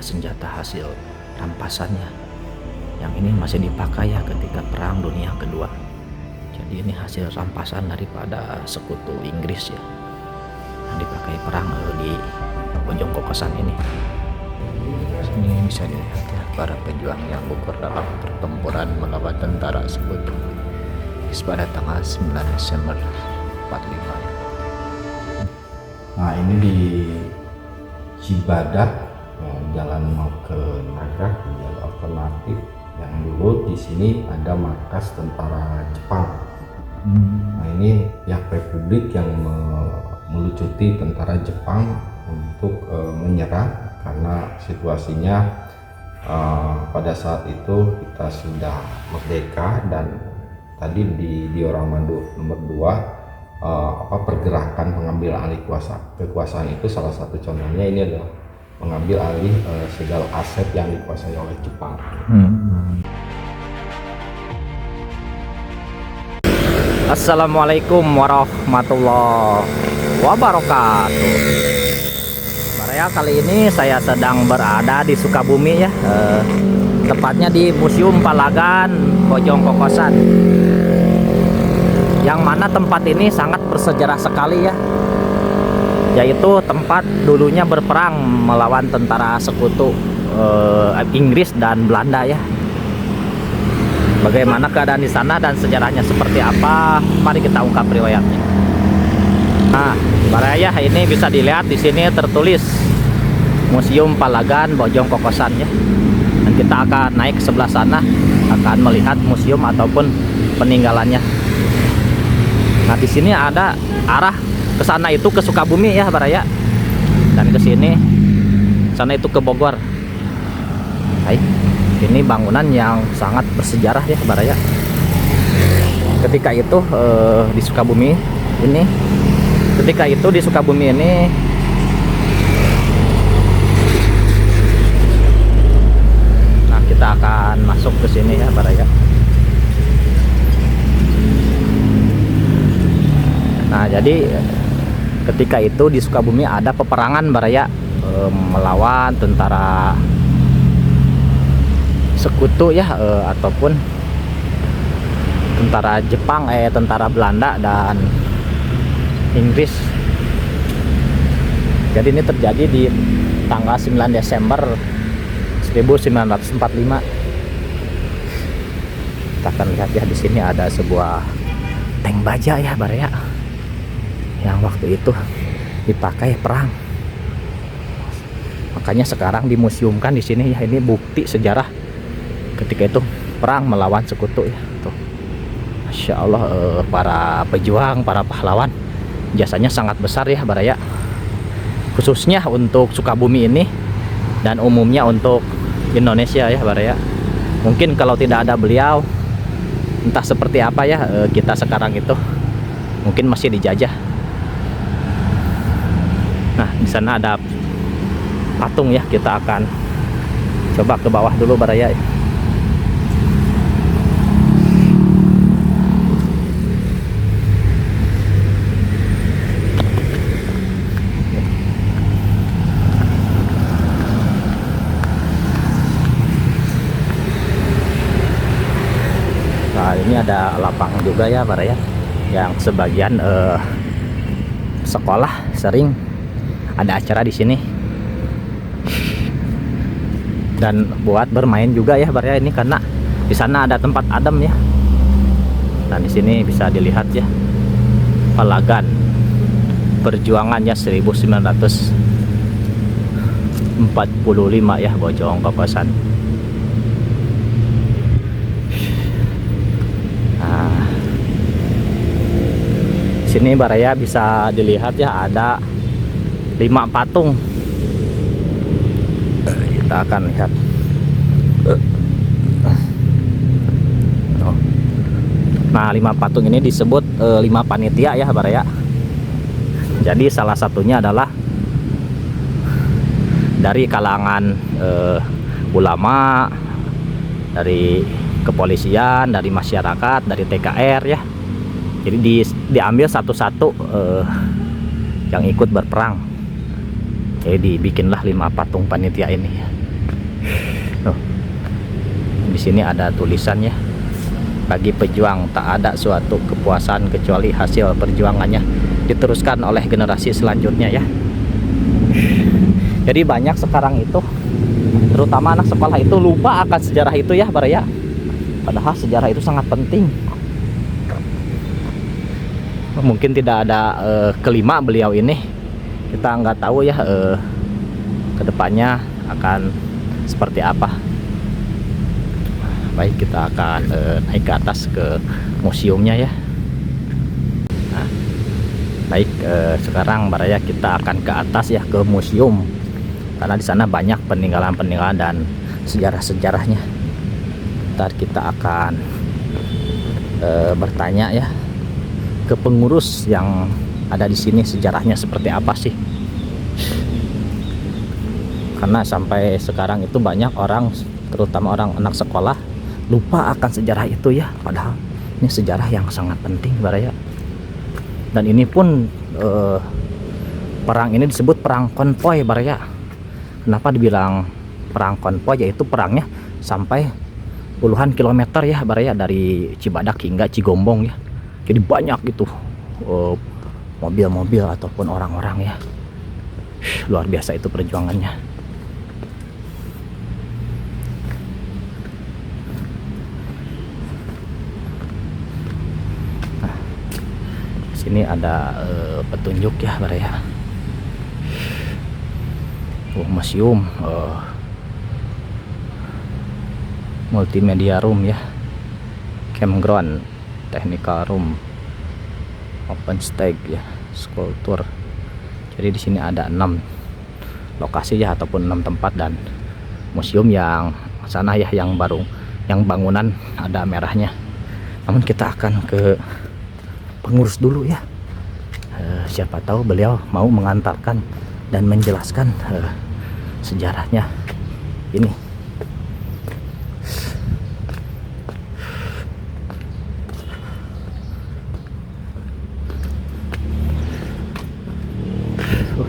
senjata hasil rampasannya. Yang ini masih dipakai ya ketika Perang Dunia Kedua. Jadi ini hasil rampasan daripada sekutu Inggris ya, yang dipakai perang di Bojong Kokosan ini. Sini bisa dilihat ya para pejuang yang gugur dalam pertempuran melawan tentara sekutu pada tanggal 9 Desember 45. Nah ini di Cibadak ya, jalan mau ke Naga, jalan alternatif. Yang dulu di sini ada markas tentara Jepang. Nah ini pihak Republik yang melucuti tentara Jepang untuk menyerah karena situasinya pada saat itu kita sudah merdeka, dan tadi di Dioramando nomor 2 pergerakan pengambil alih kekuasaan itu salah satu contohnya ini adalah mengambil alih segala aset yang dikuasai oleh Jepang. Assalamualaikum warahmatullahi wabarakatuh. Baraya, kali ini saya sedang berada di Sukabumi ya, tepatnya di Museum Palagan Bojong Kokosan, yang mana tempat ini sangat bersejarah sekali ya, yaitu tempat dulunya berperang melawan tentara sekutu Inggris dan Belanda ya. Bagaimana keadaan di sana dan sejarahnya seperti apa? Mari kita ungkap riwayatnya. Nah, baraya ini bisa dilihat di sini tertulis Museum Palagan Bojong Kokosan ya. Dan kita akan naik ke sebelah sana, akan melihat museum ataupun peninggalannya. Nah, di sini ada arah ke sana itu ke Sukabumi ya, baraya. Dan ke sini, sana itu ke Bogor. Hai. Ini bangunan yang sangat bersejarah ya, baraya. Ketika itu di Sukabumi ini, nah kita akan masuk ke sini ya, baraya. Nah jadi ketika itu di Sukabumi ada peperangan, baraya, melawan tentara sekutu ya, ataupun tentara Jepang, tentara Belanda dan Inggris. Jadi ini terjadi di tanggal 9 Desember 1945. Kita akan lihat ya, di sini ada sebuah tank baja ya, baraya, yang waktu itu dipakai perang. Makanya sekarang dimuseumkan di sini ya, ini bukti sejarah ketika itu perang melawan sekutu ya. Tuh, Masya Allah, para pejuang, para pahlawan jasanya sangat besar ya, baraya, khususnya untuk Sukabumi ini dan umumnya untuk Indonesia ya, baraya. Mungkin kalau tidak ada beliau, entah seperti apa ya kita sekarang itu, mungkin masih dijajah. Nah, di sana ada patung ya, kita akan coba ke bawah dulu, baraya. Nah, ini ada lapangan juga ya, baraya, yang sebagian sekolah sering ada acara di sini, dan buat bermain juga ya, baraya, ini karena di sana ada tempat adem ya. Dan di sini bisa dilihat ya, Palagan perjuangannya 1945 ya, Bojong Kokosan. Sini baraya bisa dilihat ya, ada 5 patung. Kita akan lihat. Nah, 5 patung ini disebut 5 panitia ya, baraya. Jadi salah satunya adalah dari kalangan ulama, dari kepolisian, dari masyarakat, dari TKR ya. Jadi diambil satu-satu yang ikut berperang. Jadi dibikinlah 5 patung panitia ini. Tuh, di sini ada tulisannya, bagi pejuang tak ada suatu kepuasan kecuali hasil perjuangannya diteruskan oleh generasi selanjutnya ya. Jadi banyak sekarang itu, terutama anak sekolah itu lupa akan sejarah itu ya Baraya. Padahal sejarah itu sangat penting. Mungkin tidak ada kelima beliau ini, kita nggak tahu ya kedepannya akan seperti apa. Baik, kita akan naik ke atas ke museumnya ya. Nah, baik, sekarang Baraya kita akan ke atas ya, ke museum, karena di sana banyak peninggalan-peninggalan dan sejarah-sejarahnya. Ntar kita akan bertanya ya ke pengurus yang ada di sini, sejarahnya seperti apa sih. Karena sampai sekarang itu banyak orang, terutama orang anak sekolah, lupa akan sejarah itu ya. Padahal ini sejarah yang sangat penting Baraya. Dan ini pun perang ini disebut perang konvoy Baraya. Kenapa dibilang perang konvoy? Yaitu perangnya sampai puluhan kilometer ya Baraya, dari Cibadak hingga Cigombong ya. Jadi banyak gitu mobil-mobil ataupun orang-orang ya. Luar biasa itu perjuangannya. Nah, sini ada petunjuk ya Baraya. Museum multimedia room ya, campground, technical room, open stage ya, skulptur. Jadi di sini ada 6 lokasi ya, ataupun 6 tempat, dan museum yang sana ya, yang baru, yang bangunan ada merahnya. Namun kita akan ke pengurus dulu ya. Siapa tahu beliau mau mengantarkan dan menjelaskan sejarahnya ini.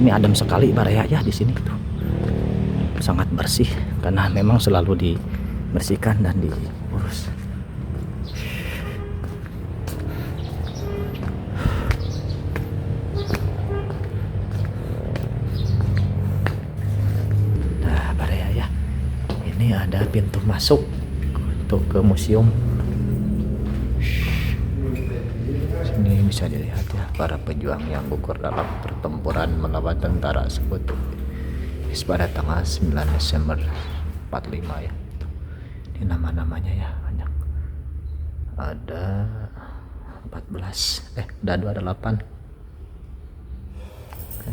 Ini adem sekali Baraya ya di sini tuh. Sangat bersih karena memang selalu dibersihkan dan diurus. Nah, Baraya ya. Ini ada pintu masuk untuk ke museum. Sini bisa dilihat ya, para pejuang yang gugur dalam pertempuran melawan tentara sekutu pada tanggal 9 Desember 45 ya. Ini nama-namanya ya, banyak. Ada 14, ada 28. Oke.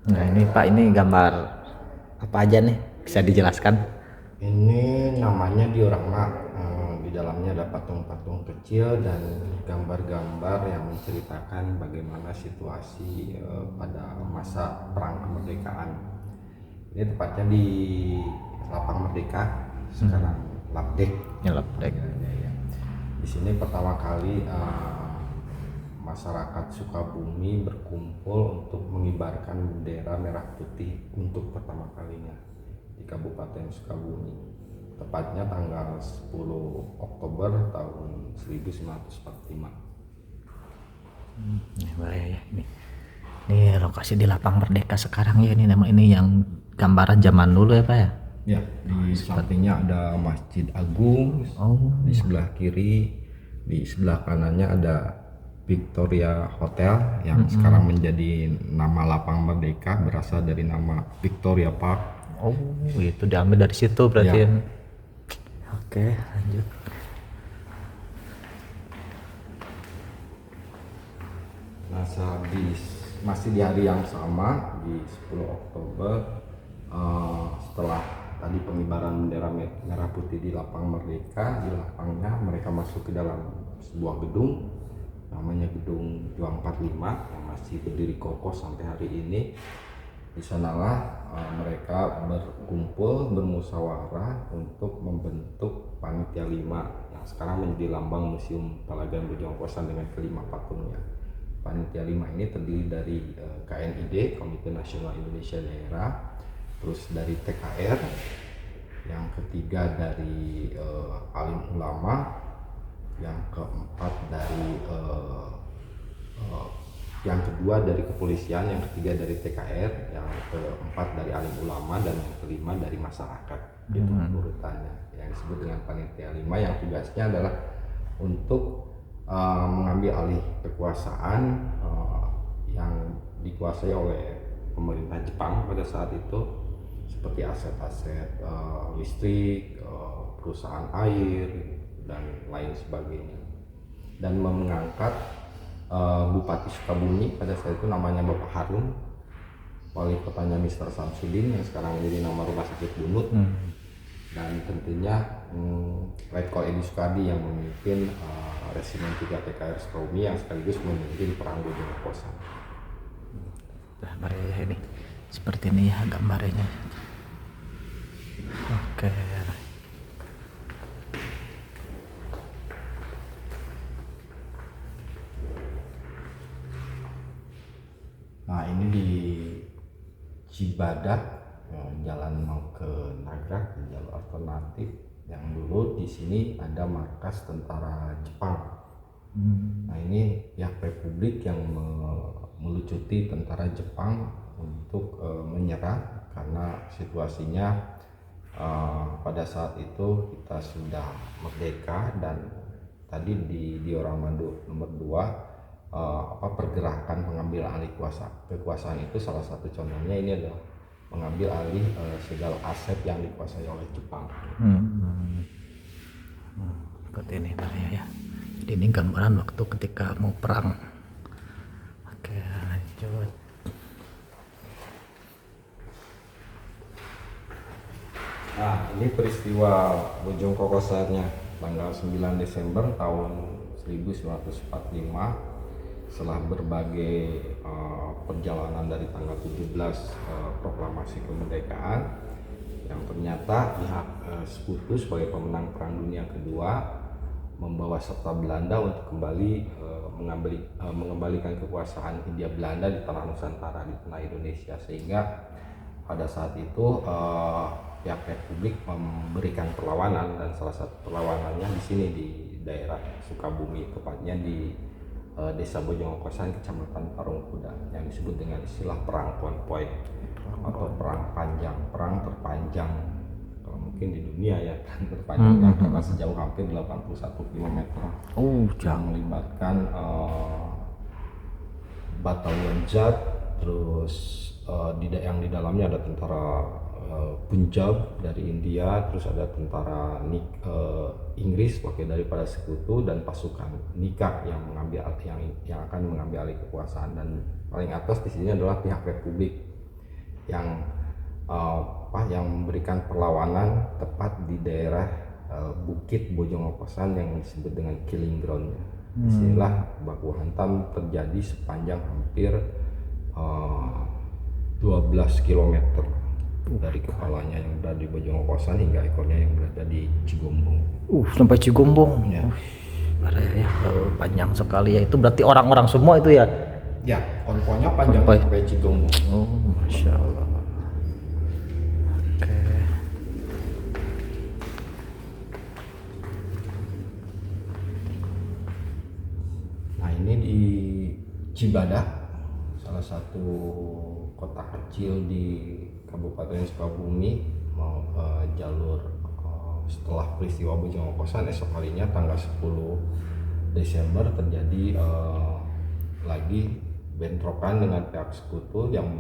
Nah ini Pak, ini gambar apa aja nih, bisa dijelaskan? Ini namanya diorama. Di dalamnya ada patung-patung kecil dan gambar-gambar yang menceritakan bagaimana situasi pada masa perang kemerdekaan. Ini tepatnya di Lapang Merdeka, sekarang Lapdek. Ya, Lapdek. Di sini pertama kali masyarakat Sukabumi berkumpul untuk mengibarkan bendera merah putih untuk pertama kalinya di Kabupaten Sukabumi, tepatnya tanggal 10 Oktober tahun 1945. Ya, ini lokasi di Lapang Merdeka sekarang ya. Ini nama ini yang gambaran zaman dulu ya Pak ya. Ya, di sampingnya ada Masjid Agung. Di sebelah kiri, di sebelah kanannya ada Victoria Hotel yang sekarang menjadi nama Lapang Merdeka, berasal dari nama Victoria Park. Oh, itu diambil dari situ berarti. Ya. Oke, lanjut. Nah, masih di hari yang sama, di 10 Oktober, setelah tadi pengibaran bendera merah putih di Lapang Merdeka, di lapangnya mereka masuk ke dalam sebuah gedung namanya Gedung Juang 45 yang masih berdiri kokoh sampai hari ini. Di sanalah mereka berkumpul bermusyawarah untuk membentuk Panitia 5 yang sekarang menjadi lambang Museum Palagan Bojongkosan dengan kelima patungnya. Panitia 5 ini terdiri dari KNID, Komite Nasional Indonesia Daerah, terus dari TKR, yang ketiga dari alim ulama, yang keempat dari yang kedua dari kepolisian, yang ketiga dari TKR, yang keempat dari alim ulama, dan yang kelima dari masyarakat. Itu urutannya yang disebut dengan Panitia 5, yang tugasnya adalah untuk mengambil alih kekuasaan yang dikuasai oleh pemerintah Jepang pada saat itu, seperti aset-aset listrik, perusahaan air, dan lain sebagainya, dan mengangkat Bupati Sukabumi pada saat itu namanya Bapak Harun, wali kotanya Mr. Samsudin yang sekarang menjadi nama Rumah Sakit Bunut, dan tentunya Letkol Edi Sukardi yang memimpin Resimen 3 TKR Sukabumi yang sekaligus memimpin Perang Bojongkosan. Gambarnya ini seperti ini ya gambarnya. Oke. Nah, ini di Cibadak, jalan mau ke Nagrak, jalur alternatif, yang dulu di sini ada markas tentara Jepang. Nah, ini pihak Republik yang melucuti tentara Jepang untuk menyerah karena situasinya pada saat itu kita sudah merdeka, dan tadi di Dioramando nomor 2 pergerakan mengambil alih kekuasaan itu salah satu contohnya ini adalah mengambil alih segala aset yang dikuasai oleh Jepang. Seperti ini ya. Jadi ini gambaran waktu ketika mau perang. Oke, lanjut. Nah, ini peristiwa Bojongkokosannya tanggal 9 Desember tahun 1945. Setelah berbagai perjalanan dari tanggal 17 proklamasi kemerdekaan, yang ternyata pihak Sekutu sebagai pemenang Perang Dunia Kedua membawa serta Belanda untuk kembali mengembalikan kekuasaan Hindia Belanda di tanah Nusantara, di tanah Indonesia, sehingga pada saat itu pihak Republik memberikan perlawanan, dan salah satu perlawanannya di sini di daerah Sukabumi, tepatnya di Desa Bojongkosan, Kecamatan Parung Kuda, yang disebut dengan istilah Perang Konvoy atau Perang Panjang, perang terpanjang kalau mungkin di dunia ya, terpanjang karena sejauh hampir 81 km, yang melibatkan batalion Jat, terus yang di dalamnya ada tentara Punjab dari India, terus ada tentara Inggris wakil daripada Sekutu, dan pasukan Nika yang akan mengambil alih kekuasaan. Dan paling atas di sini adalah pihak Republik yang memberikan perlawanan tepat di daerah Bukit Bojongkosan yang disebut dengan killing ground. Disinilah baku hantam terjadi sepanjang hampir 12 km dari kepalanya yang berada di Bojongkosan hingga ekornya yang berada di Cigombong. Sampai Cigombong. Ya. Ya, panjang sekali ya. Itu berarti orang-orang semua itu ya? Ya, konvoynya panjang sampai Cigombong. Oh, Masya Allah. Oke. Nah, ini di Cibadak, salah satu kota kecil di Kabupaten Sukabumi, jalur setelah peristiwa Bojongkosan esok harinya tanggal 10 Desember terjadi lagi bentrokan dengan pihak Sekutu yang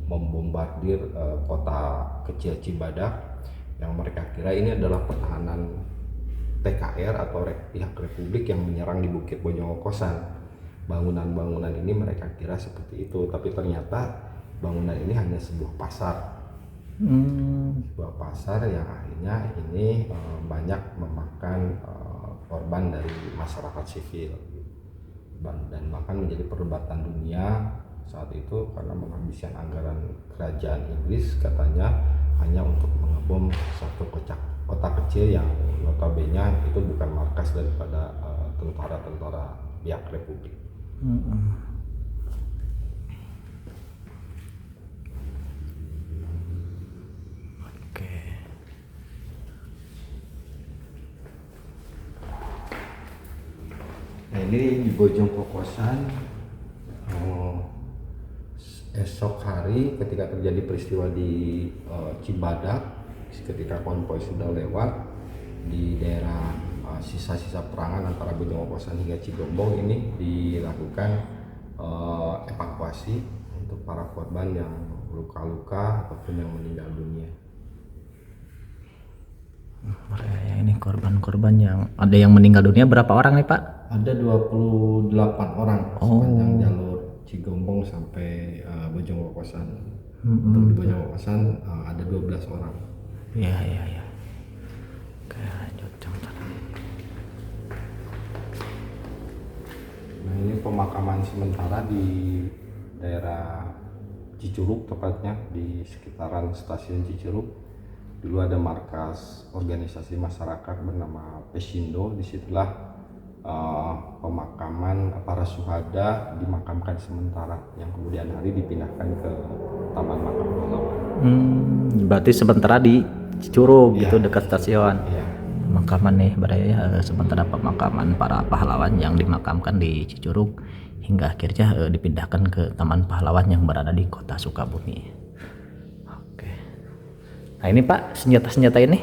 membombardir kota kecil Cibadak, yang mereka kira ini adalah pertahanan TKR atau pihak Republik yang menyerang di Bukit Bojongkosan. Bangunan-bangunan ini mereka kira seperti itu, tapi ternyata bangunan ini hanya sebuah pasar. Sebuah pasar yang akhirnya ini banyak memakan korban dari masyarakat sivil. korban, dan bahkan menjadi perdebatan dunia saat itu karena menghabiskan anggaran kerajaan Inggris katanya hanya untuk mengebom satu kota kecil yang notabene itu bukan markas daripada tentara-tentara pihak Republik. Oke. Nah ini di Bojong Kokosan, esok hari ketika terjadi peristiwa di Cibadak, ketika konvoi sudah lewat di daerah sisa-sisa perangan antara Bojong Kokosan hingga Cigombong, ini dilakukan evakuasi untuk para korban yang luka-luka ataupun yang meninggal dunia. Ya, ini korban-korban yang ada yang meninggal dunia berapa orang nih Pak? Ada 28 orang sepanjang jalur Cigombong sampai Bojong Kokosan. Untuk di Bojong Kokosan ada 12 orang. Iya. Oke, lanjut. Nah ini pemakaman sementara di daerah Cicurug, tepatnya di sekitaran stasiun Cicurug. Dulu ada markas organisasi masyarakat bernama Pesindo. Disitulah pemakaman para syuhada dimakamkan sementara, yang kemudian hari dipindahkan ke Taman Makam Pahlawan. Berarti sementara di Cicurug gitu dekat stasiun. Iya. Pemakaman nih Baraya, sementara pemakaman para pahlawan yang dimakamkan di Cicurug hingga akhirnya dipindahkan ke Taman Pahlawan yang berada di Kota Sukabumi. Oke. Nah ini Pak, senjata-senjata ini?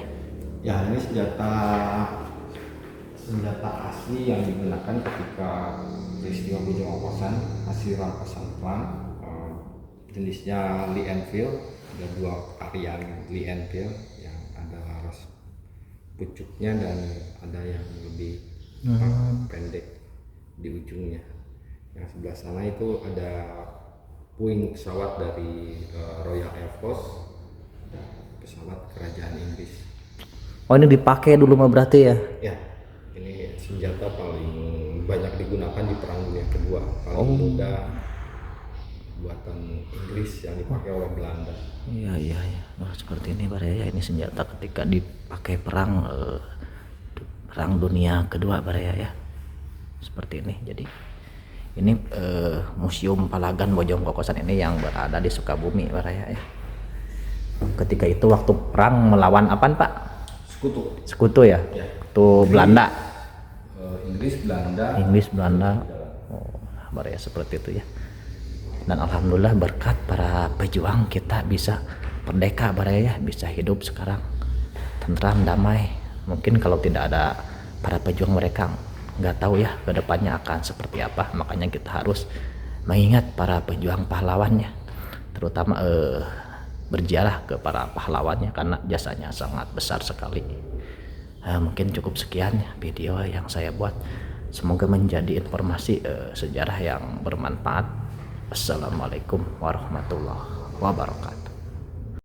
Ya ini senjata asli yang digunakan ketika peristiwa Bojong Kokosan, hasil rampasan perang, jenisnya Lee Enfield. Ada dua varian Lee Enfield, yang ada ras pucuknya dan ada yang lebih pendek di ujungnya. Yang sebelah sana itu ada puing pesawat dari Royal Air Force, pesawat kerajaan Inggris. Oh ini dipakai dulu mah berarti ya? Ya, ini senjata paling banyak digunakan di Perang Dunia Kedua, paling muda buatan Inggris yang dipakai oleh Belanda. Iya. Oh, seperti ini Baraya, ini senjata ketika dipakai perang Dunia Kedua Baraya ya. Seperti ini. Jadi ini Museum Palagan Bojong Kokosan ini yang berada di Sukabumi Baraya ya. Ketika itu waktu perang melawan apaan Pak? Sekutu ya? Itu Belanda. Inggris Belanda. Oh, Baraya seperti itu ya. Dan alhamdulillah berkat para pejuang kita bisa merdeka Baraya ya, bisa hidup sekarang tentram, damai. Mungkin kalau tidak ada para pejuang mereka nggak tahu ya kedepannya akan seperti apa. Makanya kita harus mengingat para pejuang pahlawannya, terutama berziarah ke para pahlawannya karena jasanya sangat besar sekali. Mungkin cukup sekian video yang saya buat, semoga menjadi informasi sejarah yang bermanfaat. Assalamualaikum warahmatullahi wabarakatuh.